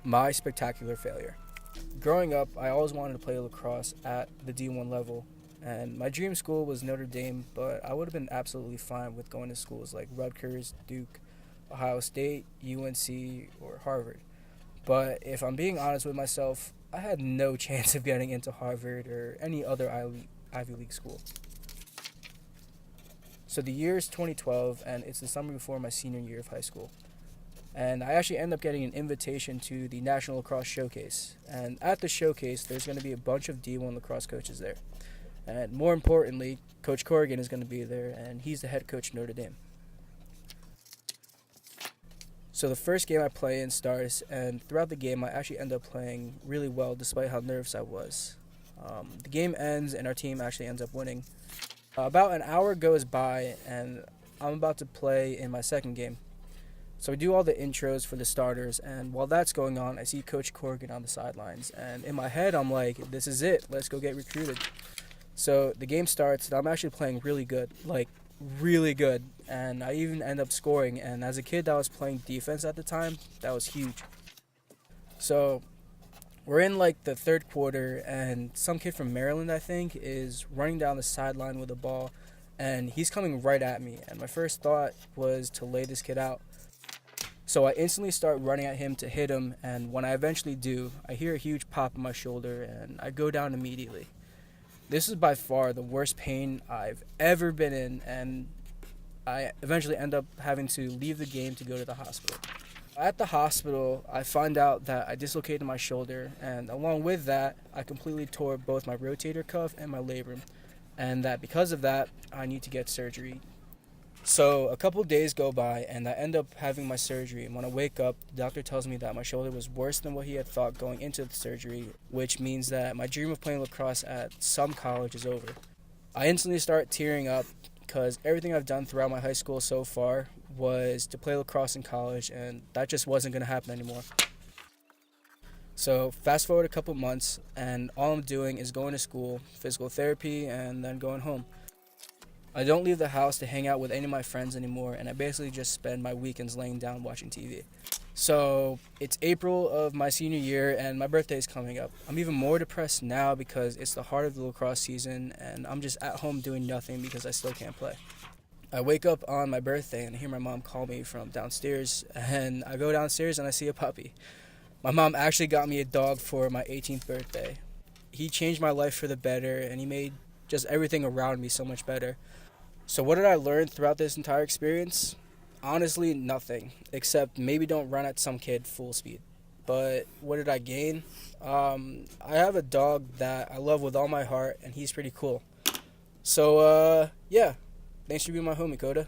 My spectacular failure. Growing up, I always wanted to play lacrosse at the D1 level, and my dream school was Notre Dame, but I would have been absolutely fine with going to schools like Rutgers, Duke, Ohio State, UNC, or Harvard. But if I'm being honest with myself, I had no chance of getting into Harvard or any other Ivy League school. So the year is 2012, and it's the summer before my senior year of high school. And I actually end up getting an invitation to the National Lacrosse Showcase. And at the showcase, there's going to be a bunch of D1 lacrosse coaches there. And more importantly, Coach Corrigan is going to be there, and he's the head coach of Notre Dame. So the first game I play in starts, and throughout the game, I actually end up playing really well despite how nervous I was. The game ends, and our team actually ends up winning. About an hour goes by, and I'm about to play in my second game. So we do all the intros for the starters, and while that's going on, I see Coach Corrigan on the sidelines. And in my head, I'm like, this is it. Let's go get recruited. So the game starts, and I'm actually playing really good, like really good. And I even end up scoring. And as a kid that was playing defense at the time, that was huge. So we're in like the third quarter, and some kid from Maryland, I think, is running down the sideline with a ball, and he's coming right at me. And my first thought was to lay this kid out. So I instantly start running at him to hit him, and when I eventually do, I hear a huge pop in my shoulder, and I go down immediately. This is by far the worst pain I've ever been in, and I eventually end up having to leave the game to go to the hospital. At the hospital, I find out that I dislocated my shoulder, and along with that, I completely tore both my rotator cuff and my labrum, and that because of that, I need to get surgery. So a couple of days go by, and I end up having my surgery. And when I wake up, the doctor tells me that my shoulder was worse than what he had thought going into the surgery, which means that my dream of playing lacrosse at some college is over. I instantly start tearing up because everything I've done throughout my high school so far was to play lacrosse in college, and that just wasn't going to happen anymore. So fast forward a couple months, and all I'm doing is going to school, physical therapy, and then going home. I don't leave the house to hang out with any of my friends anymore, and I basically just spend my weekends laying down watching TV. So it's April of my senior year, and my birthday is coming up. I'm even more depressed now because it's the heart of the lacrosse season, and I'm just at home doing nothing because I still can't play. I wake up on my birthday, and I hear my mom call me from downstairs, and I go downstairs, and I see a puppy. My mom actually got me a dog for my 18th birthday. He changed my life for the better, and he made just everything around me so much better. So what did I learn throughout this entire experience? Honestly, nothing, except maybe don't run at some kid full speed. But what did I gain? I have a dog that I love with all my heart, and he's pretty cool. So, yeah, thanks for being my homie, Coda.